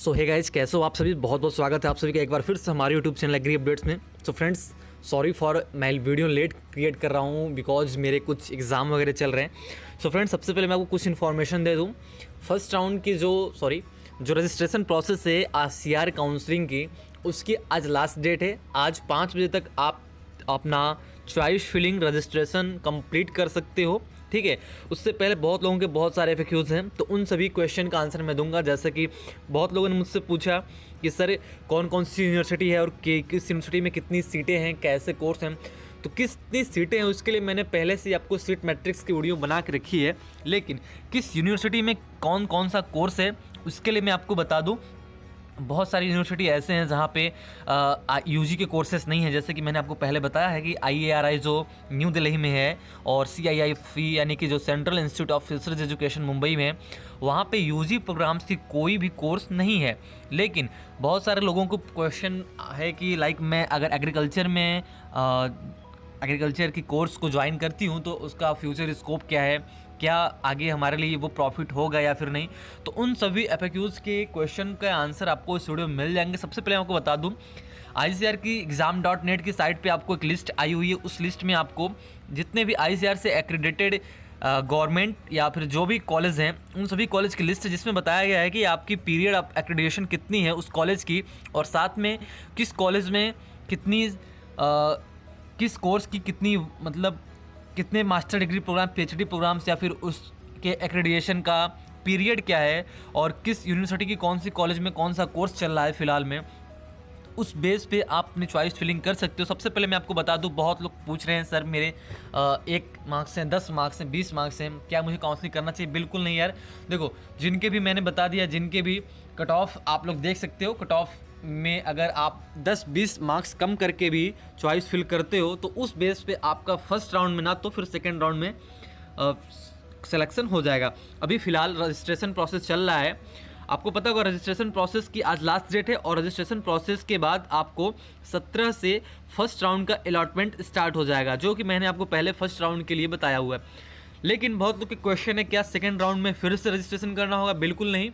सो hey guys, कैसे हो आप सभी। बहुत बहुत स्वागत है आप सभी का एक बार फिर से हमारे यूट्यूब चैनल एग्री अपडेट्स में। सो फ्रेंड्स, सॉरी फॉर मैं वीडियो लेट क्रिएट कर रहा हूँ बिकॉज मेरे कुछ एग्ज़ाम वगैरह चल रहे हैं। सो फ्रेंड्स, सबसे पहले मैं आपको कुछ इन्फॉर्मेशन दे दूँ। फर्स्ट राउंड की जो रजिस्ट्रेशन प्रोसेस है आरसीआर काउंसलिंग की, उसकी आज लास्ट डेट है। आज 5 बजे तक आप अपना चॉइस फिलिंग रजिस्ट्रेशन कंप्लीट कर सकते हो, ठीक है। उससे पहले बहुत लोगों के बहुत सारे FAQs हैं, तो उन सभी क्वेश्चन का आंसर मैं दूंगा। जैसे कि बहुत लोगों ने मुझसे पूछा कि सर कौन कौन सी यूनिवर्सिटी है और किस यूनिवर्सिटी में कितनी सीटें हैं, कैसे कोर्स हैं। तो कितनी सीटें हैं उसके लिए मैंने पहले से आपको सीट मैट्रिक्स की वीडियो बना के रखी है, लेकिन किस यूनिवर्सिटी में कौन कौन सा कोर्स है उसके लिए मैं आपको बता दूँ। बहुत सारी यूनिवर्सिटी ऐसे हैं जहाँ पे UG के कोर्सेस नहीं हैं। जैसे कि मैंने आपको पहले बताया है कि IARI जो न्यू दिल्ली में है और CIIFE यानी कि जो central institute of research education Mumbai में है, वहाँ पे UG प्रोग्राम्स की कोई भी कोर्स नहीं है। लेकिन बहुत सारे लोगों को क्वेश्चन है कि मैं अगर एग्रीकल्चर की कोर्स को ज्वाइन करती हूँ तो उसका फ्यूचर स्कोप क्या है, क्या आगे हमारे लिए वो प्रॉफिट होगा या फिर नहीं। तो उन सभी FAQs के क्वेश्चन का आंसर आपको इस वीडियो में मिल जाएंगे। सबसे पहले आपको बता दूं, ICAR की exam.net की साइट पे आपको एक लिस्ट आई हुई है। उस लिस्ट में आपको जितने भी ICAR से एक्रेडिटेड गवर्नमेंट या फिर जो भी कॉलेज हैं उन सभी कॉलेज की लिस्ट है, जिसमें बताया गया है कि आपकी पीरियड ऑफ एक्रेडिटेशन कितनी है उस कॉलेज की, और साथ में किस कॉलेज में किस कोर्स की कितने master degree program, PhD programs या फिर उसके एक्रेडिटेशन का पीरियड क्या है, और किस यूनिवर्सिटी की कौन सी कॉलेज में कौन सा कोर्स चल रहा है फ़िलहाल में। उस बेस पे आप अपनी चॉइस फिलिंग कर सकते हो। सबसे पहले मैं आपको बता दूं, बहुत लोग पूछ रहे हैं सर मेरे 1 मार्क्स हैं, 10 मार्क्स हैं, 20 मार्क्स हैं, क्या मुझे काउंसलिंग करना चाहिए। बिल्कुल नहीं यार। देखो, जिनके भी मैंने बता दिया, जिनके भी कट ऑफ आप लोग देख सकते हो, कट ऑफ में अगर आप 10-20 मार्क्स कम करके भी चॉइस फिल करते हो तो उस बेस पे आपका फर्स्ट राउंड में ना तो फिर सेकेंड राउंड में सिलेक्शन हो जाएगा। अभी फ़िलहाल रजिस्ट्रेशन प्रोसेस चल रहा है। आपको पता होगा रजिस्ट्रेशन प्रोसेस की आज लास्ट डेट है, और रजिस्ट्रेशन प्रोसेस के बाद आपको 17 से फर्स्ट राउंड का अलॉटमेंट स्टार्ट हो जाएगा, जो कि मैंने आपको पहले फर्स्ट राउंड के लिए बताया हुआ है। लेकिन बहुत लोग के क्वेश्चन है क्या सेकेंड राउंड में फिर से रजिस्ट्रेशन करना होगा। बिल्कुल नहीं,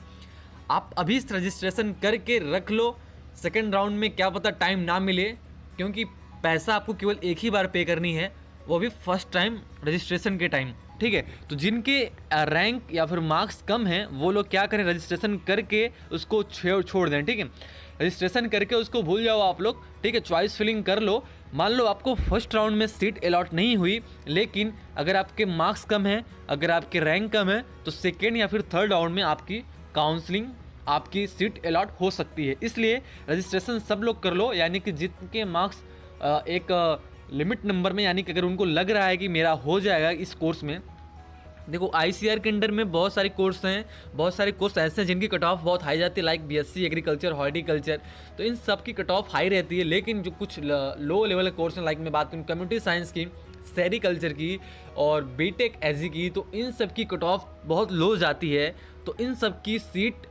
आप अभी रजिस्ट्रेशन करके रख लो। सेकेंड राउंड में क्या पता टाइम ना मिले, क्योंकि पैसा आपको केवल एक ही बार पे करनी है, वो भी फर्स्ट टाइम रजिस्ट्रेशन के टाइम, ठीक है। तो जिनके रैंक या फिर मार्क्स कम हैं वो लोग क्या करें, रजिस्ट्रेशन करके उसको छोड़ दें, ठीक है। रजिस्ट्रेशन करके उसको भूल जाओ आप लोग, ठीक है। चॉइस फिलिंग कर लो। मान लो आपको फर्स्ट राउंड में सीट अलॉट नहीं हुई, लेकिन अगर आपके मार्क्स कम हैं, अगर आपके रैंक कम है, तो सेकेंड या फिर थर्ड राउंड में आपकी काउंसलिंग, आपकी सीट अलॉट हो सकती है। इसलिए रजिस्ट्रेशन सब लोग कर लो, यानी कि जिनके मार्क्स एक लिमिट नंबर में, यानी कि अगर उनको लग रहा है कि मेरा हो जाएगा इस कोर्स में। देखो, ICAR के अंडर में बहुत सारे कोर्स हैं, बहुत सारे कोर्स ऐसे हैं जिनकी कट ऑफ बहुत हाई जाती है, लाइक BSc एग्रीकल्चर, हॉर्टिकल्चर, तो इन सब की कट ऑफ हाई रहती है। लेकिन जो कुछ लो लेवल के कोर्स हैं, लाइक मैं बात करूँ कम्युनिटी साइंस की, सेरिकल्चर की और BTech एजी की, तो इन सब की कट ऑफ बहुत लो जाती है। तो इन सब की सीट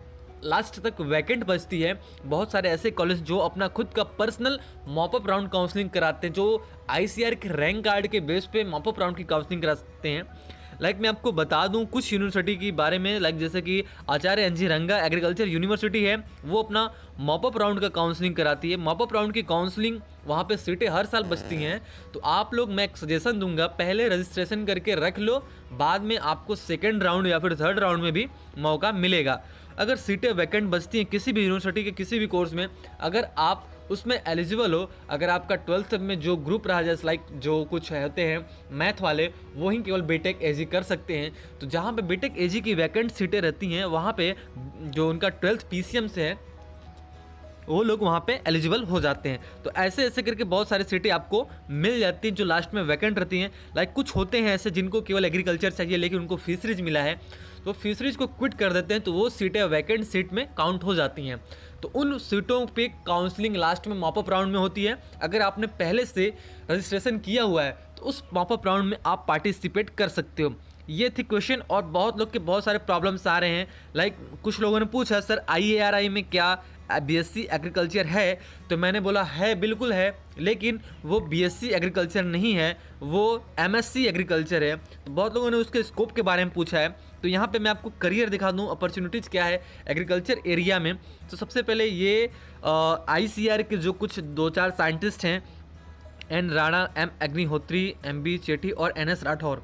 लास्ट तक वैकेंट बचती है। बहुत सारे ऐसे कॉलेज जो अपना खुद का पर्सनल मॉपअप राउंड काउंसलिंग कराते हैं, जो ICAR के रैंक कार्ड के बेस पे मॉपअप राउंड की काउंसलिंग कराते हैं। मैं आपको बता दूं कुछ यूनिवर्सिटी के बारे में, जैसे कि आचार्य NG रंगा एग्रीकल्चर यूनिवर्सिटी है, वो अपना मॉपअप राउंड का काउंसलिंग कराती है। मॉपअप राउंड की काउंसलिंग, वहाँ पे सीटें हर साल बचती हैं। तो आप लोग, मैं एक सजेशन दूंगा, पहले रजिस्ट्रेशन करके रख लो, बाद में आपको सेकेंड राउंड या फिर थर्ड राउंड में भी मौका मिलेगा। अगर सीटें वैकेंट बचती हैं किसी भी यूनिवर्सिटी के किसी भी कोर्स में, अगर आप उसमें एलिजिबल हो, अगर आपका 12th में जो ग्रुप रहा, जैसे जो कुछ होते हैं मैथ वाले, वहीं केवल BTech एजी कर सकते हैं। तो जहाँ पे BTech एजी की वैकेंट सीटें रहती हैं, वहाँ पे जो उनका 12th PCM से है वो लोग वहाँ पे एलिजिबल हो जाते हैं। तो ऐसे ऐसे करके बहुत सारी सीटें आपको मिल जाती हैं जो लास्ट में वैकेंट रहती हैं। कुछ होते हैं ऐसे जिनको केवल एग्रीकल्चर चाहिए लेकिन उनको फिशरीज मिला है, तो फिशरीज को क्विट कर देते हैं, तो वो सीटें वैकेंट सीट में काउंट हो जाती हैं। तो उन सीटों पे काउंसलिंग लास्ट में मॉपअप राउंड में होती है। अगर आपने पहले से रजिस्ट्रेशन किया हुआ है तो उस मॉपअप राउंड में आप पार्टिसिपेट कर सकते हो। ये थी क्वेश्चन, और बहुत लोग के बहुत सारे प्रॉब्लम्स आ रहे हैं। लाइक कुछ लोगों ने पूछा सर IARI में क्या BSc एग्रीकल्चर है, तो मैंने बोला है, बिल्कुल है, लेकिन वो BSc एग्रीकल्चर नहीं है, वो MSc एग्रीकल्चर है। तो बहुत लोगों ने उसके स्कोप के बारे में पूछा है, तो यहाँ पे मैं आपको करियर दिखा दूँ, अपॉर्चुनिटीज़ क्या है एग्रीकल्चर एरिया में। तो सबसे पहले ये ICAR के जो कुछ 2-4 साइंटिस्ट हैं, N Rana, M Agnihotri, MB Cheti और NS राठौर,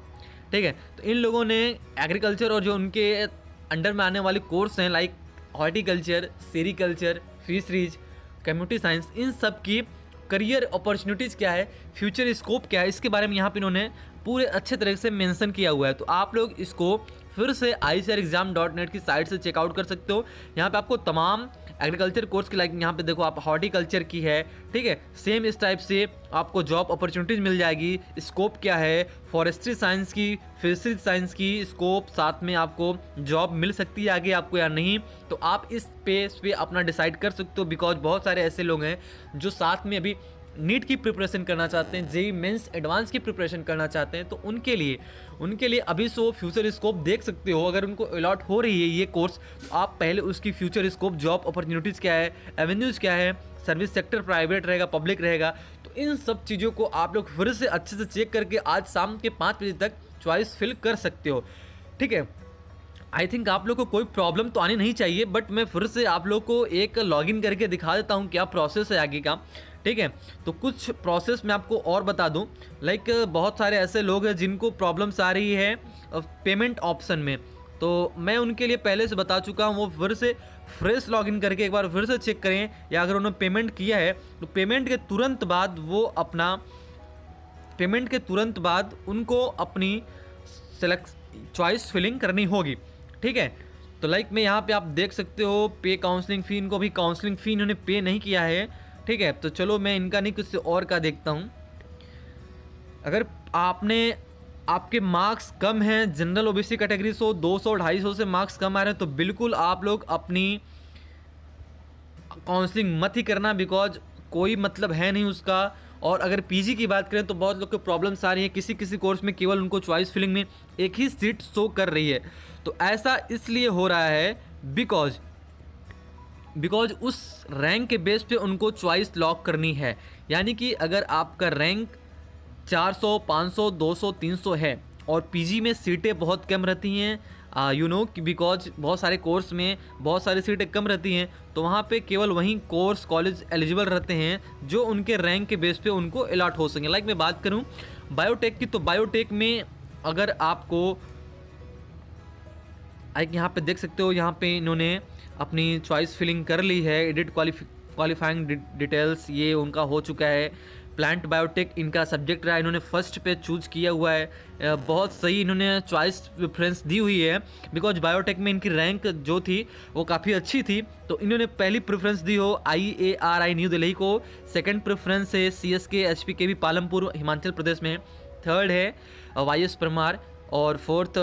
ठीक है। तो इन लोगों ने एग्रीकल्चर और जो उनके अंडर में आने वाले कोर्स हैं like horticulture, sericulture, fisheries, community science, इन सब की करियर अपॉर्चुनिटीज़ क्या है, फ्यूचर स्कोप क्या है, इसके बारे में यहाँ पे इन्होंने पूरे अच्छे तरीके से मेंशन किया हुआ है। तो आप लोग इसको फिर से ICARexam.net की साइट से चेकआउट कर सकते हो। यहाँ पे आपको तमाम एग्रीकल्चर कोर्स की, लाइक यहाँ पे देखो आप हॉर्टिकल्चर की है, ठीक है, सेम इस टाइप से आपको जॉब अपॉर्चुनिटीज़ मिल जाएगी। स्कोप क्या है, फॉरेस्ट्री साइंस की, फिशरीज साइंस की स्कोप, साथ में आपको जॉब मिल सकती है आगे आपको या नहीं, तो आप इस पे अपना डिसाइड कर सकते हो। बिकॉज बहुत सारे ऐसे लोग हैं जो साथ में अभी नीट की प्रिपरेशन करना चाहते हैं, JEE मेंस एडवांस की प्रिपरेशन करना चाहते हैं, तो उनके लिए अभी सो फ्यूचर स्कोप देख सकते हो। अगर उनको अलॉट हो रही है ये कोर्स, तो आप पहले उसकी फ्यूचर स्कोप, जॉब अपॉर्चुनिटीज़ क्या है, एवेन्यूज़ क्या है, सर्विस सेक्टर प्राइवेट रहेगा, पब्लिक रहेगा, तो इन सब चीज़ों को आप लोग फिर से अच्छे से चेक करके आज शाम के 5 बजे तक चॉइस फिल कर सकते हो, ठीक है। आई थिंक आप लोग को कोई प्रॉब्लम तो आनी नहीं चाहिए, बट मैं फिर से आप लोग को एक लॉगिन करके दिखा देता हूँ क्या प्रोसेस है आगे का, ठीक है। तो कुछ प्रोसेस मैं आपको और बता दूं, लाइक बहुत सारे ऐसे लोग हैं जिनको प्रॉब्लम्स आ रही है पेमेंट ऑप्शन में, तो मैं उनके लिए पहले से बता चुका हूं, वो फिर से फ्रेश लॉगिन करके एक बार फिर से चेक करें, या अगर उन्होंने पेमेंट किया है तो पेमेंट के तुरंत बाद उनको अपनी चॉइस फिलिंग करनी होगी, ठीक है। तो लाइक मैं यहाँ पे आप देख सकते हो पे काउंसलिंग फ़ी, इनको भी काउंसलिंग फ़ी इन्होंने पे नहीं किया है, ठीक है। तो चलो मैं इनका नहीं कुछ और का देखता हूँ। अगर आपके मार्क्स कम हैं, जनरल OBC कैटेगरी 200-250 से मार्क्स कम आ रहे हैं, तो बिल्कुल आप लोग अपनी काउंसलिंग मत ही करना, बिकॉज कोई मतलब है नहीं उसका। और अगर PG की बात करें तो बहुत लोग को प्रॉब्लम्स आ रही है, किसी कोर्स में केवल उनको चॉइस फिलिंग में एक ही सीट शो कर रही है। तो ऐसा इसलिए हो रहा है बिकॉज उस रैंक के बेस पे उनको चॉइस लॉक करनी है। यानी कि अगर आपका रैंक 400, 500, 200, 300 है और PG में सीटें बहुत कम रहती हैं, बिकॉज बहुत सारे कोर्स में बहुत सारी सीटें कम रहती हैं, तो वहाँ पे केवल वहीं कोर्स कॉलेज एलिजिबल रहते हैं जो उनके रैंक के बेस पे उनको अलॉट हो सकें। लाइक मैं बात करूँ बायोटेक की, तो बायोटेक में अगर आपको यहाँ पे देख सकते हो, यहाँ पे इन्होंने अपनी चॉइस फिलिंग कर ली है, एडिट क्वालिफाइंग डिटेल्स ये उनका हो चुका है। प्लांट बायोटेक इनका सब्जेक्ट रहा, इन्होंने फर्स्ट पे चूज किया हुआ है, बहुत सही इन्होंने चॉइस प्रेफरेंस दी हुई है, बिकॉज बायोटेक में इनकी रैंक जो थी वो काफ़ी अच्छी थी, तो इन्होंने पहली प्रेफरेंस दी हो IARI न्यू दिल्ली को, सेकंड प्रेफरेंस है CSK HPKB पालमपुर हिमाचल प्रदेश में, थर्ड है YS परमार, और फोर्थ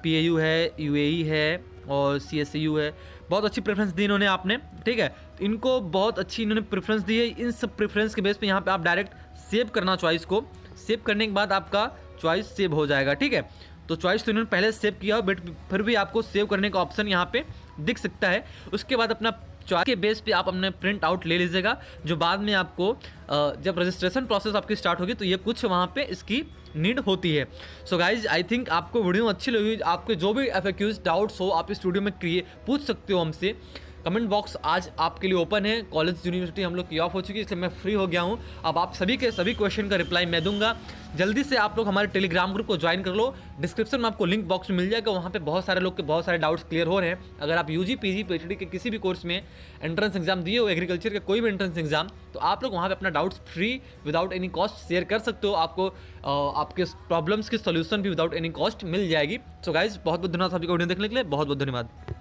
PAU है, UAE है और CSU है। बहुत अच्छी प्रेफरेंस दी इन्होंने आपने, ठीक है। इनको बहुत अच्छी इन्होंने प्रेफरेंस दी है। इन सब प्रेफरेंस के बेस पे यहाँ पे आप डायरेक्ट सेव करना, चॉइस को सेव करने के बाद आपका चॉइस सेव हो जाएगा, ठीक है। तो चॉइस तो इन्होंने पहले सेव किया हो, बट फिर भी आपको सेव करने का ऑप्शन यहाँ पे दिख सकता है। उसके बाद अपना चॉइस के बेस पे आप अपने प्रिंट आउट ले लीजिएगा, जो बाद में आपको जब रजिस्ट्रेशन प्रोसेस आपकी स्टार्ट होगी तो ये कुछ वहाँ पे इसकी नीड होती है। सो गाइज आई थिंक आपको वीडियो अच्छी लगी, आपके जो भी FAQs डाउट्स हो आप इस वीडियो में पूछ सकते हो हमसे। कमेंट बॉक्स आज आपके लिए ओपन है, कॉलेज यूनिवर्सिटी हम लोग की ऑफ हो चुकी है, इसलिए मैं फ्री हो गया हूँ। अब आप सभी के सभी क्वेश्चन का रिप्लाई मैं दूंगा। जल्दी से आप लोग हमारे टेलीग्राम ग्रुप को ज्वाइन कर लो, डिस्क्रिप्शन में आपको लिंक बॉक्स में मिल जाएगा, वहाँ पे बहुत सारे लोग के बहुत सारे डाउट्स क्लियर हो रहे हैं। अगर आप UG PG PhD के किसी भी कोर्स में एंट्रेंस एग्जाम दिए हो, एग्रीकल्चर के कोई भी एंट्रेंस एग्जाम, तो आप लोग वहाँ पे अपना doubts free without any cost share कर सकते हो, आपको आपके प्रॉब्लम्स की सोल्यूशन भी विदाउट एनी कॉस्ट मिल जाएगी। सो गाइज बहुत बहुत धन्यवाद सभी को वीडियो देखने के लिए, बहुत बहुत धन्यवाद।